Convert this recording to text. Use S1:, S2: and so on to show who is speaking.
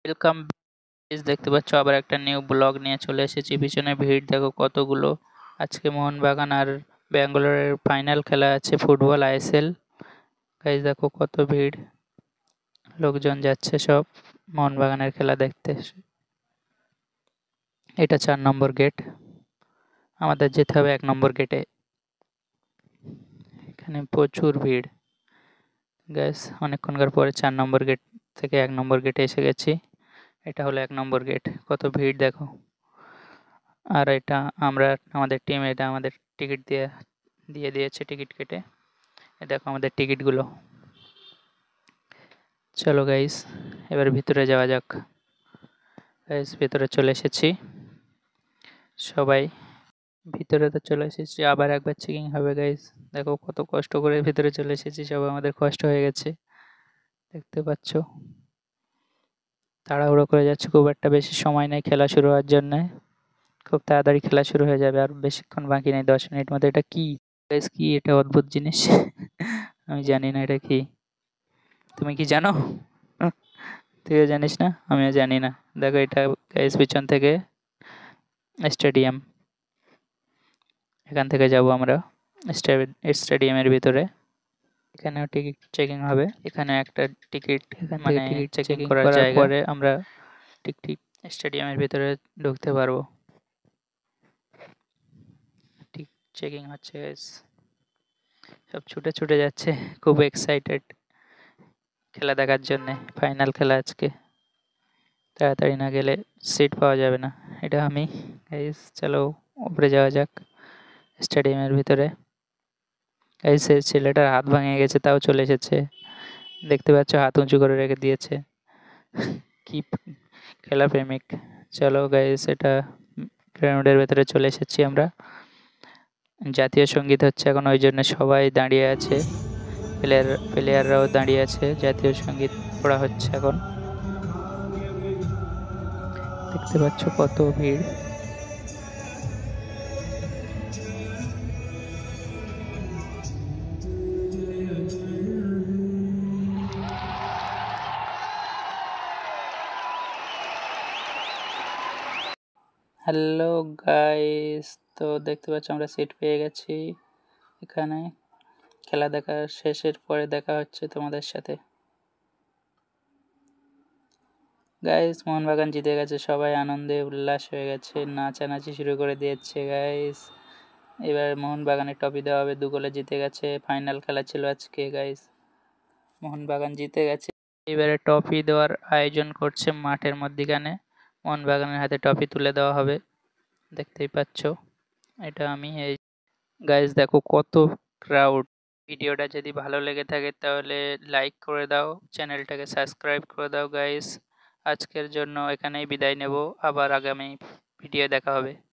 S1: Welcome দেখতে পাচ্ছ আবার একটা নিউ ব্লগ নিয়ে চলে এসেছি। পিছনে ভিড় দেখো কতগুলো। আজকে মোহনবাগান আর ব্যাঙ্গালোরের ফাইনাল খেলা আছে ফুটবল আইএসএল। গাইজ দেখো কত ভিড়, লোকজন যাচ্ছে সব মোহনবাগানের খেলা দেখতে। এটা 4 নম্বর গেট, আমাদের যেতে হবে 1 নম্বর গেটে। এখানে প্রচুর ভিড় গাইজ, অনেকক্ষণকার পরে 4 নম্বর গেট থেকে 1 নম্বর গেটে এসে গেছি। এটা হলো 1 নম্বর গেট, কত ভিড় দেখো। আর এটা আমাদের টিম, এটা আমাদের টিকিট দিয়ে দিয়েছে, টিকিট কেটে। দেখো আমাদের টিকিটগুলো। চলো গাইস, এবার ভিতরে যাওয়া যাক। গাইস ভিতরে চলে এসেছি, সবাই ভিতরে তো চলে এসেছি। আবার একবার চেকিং হবে গাইস। দেখো কত কষ্ট করে ভিতরে চলে এসেছি, সবাই আমাদের কষ্ট হয়ে গেছে, দেখতে পাচ্ছ। তাড়াহুড়ো করে যাচ্ছে, খুব একটা বেশি সময় নেই খেলা শুরু হওয়ার জন্য। খুব তাড়াতাড়ি খেলা শুরু হয়ে যাবে, আর বেশিক্ষণ বাকি নেই, 10 মিনিট মধ্যে। এটা কি গাইস, কি এটা অদ্ভুত জিনিস আমি জানি না এটা কি। তুমি কি জানো? তুইও জানিস না? আমিও জানি না। দেখো এটা গাইস পিছন থেকে স্টেডিয়াম, এখান থেকে যাব আমরা স্টেডিয়ামের ভিতরে। এখানেও টিকিট চেকিং হবে। এখানে একটা টিকিট, এখান থেকে টিকিট চেকিং করার পরে আমরা ঠিক স্টেডিয়ামের ভিতরে ঢুকতে পারবো। ঠিক চেকিং হচ্ছে গাইস, সব ছুটে ছুটে যাচ্ছে, খুব এক্সাইটেড খেলা দেখার জন্যে। ফাইনাল খেলা আজকে, তাড়াতাড়ি না গেলে সিট পাওয়া যাবে না। এটা আমি গাইস, চলো উপরে যাওয়া যাক স্টেডিয়ামের ভিতরে। গাইস ছেলেটার হাত ভেঙে গেছে, তাও চলে এসেছে, দেখতে পাচ্ছ, হাত উঁচু করে রেখে দিয়েছে। কি খেলা প্রেমিক। চলো গাইস, এটা গ্রাউন্ডের ভেতরে চলে এসেছি আমরা। জাতীয় সঙ্গীত হচ্ছে এখন, ওই জন্য সবাই দাঁড়িয়ে আছে, প্লেয়াররাও দাঁড়িয়ে আছে, জাতীয় সঙ্গীত পড়া হচ্ছে এখন। দেখতে পাচ্ছ কত ভিড়। হ্যালো গাইস, তো দেখতে পাচ্ছ আমরা সিট পেয়ে গেছি এখানে। খেলা দেখা শেষের পরে দেখা হচ্ছে তোমাদের সাথে। গাইস মোহনবাগান জিতে গেছে, সবাই আনন্দে উল্লাস হয়ে গেছে, নাচানাচি শুরু করে দিয়েছে গাইস। এবার মোহনবাগানের ট্রফি দেওয়া হবে, 2 গোলে জিতে গেছে। ফাইনাল খেলা ছিল আজকে গাইস, মোহনবাগান জিতে গেছে। এবারে ট্রফি দেওয়ার আয়োজন করছে মাঠের মধ্যিখানে, মোহনবাগানের হাতে ট্রফি তুলে দেওয়া হবে, দেখতেই পাচ্ছ। এটা আমি এই গাইস দেখো কত ক্রাউড। ভিডিওটা যদি ভালো লেগে থাকে তাহলে লাইক করে দাও, চ্যানেলটাকে সাবস্ক্রাইব করে দাও গাইস। আজকের জন্য এখানেই বিদায় নেব, আবার আগামী ভিডিও দেখা হবে।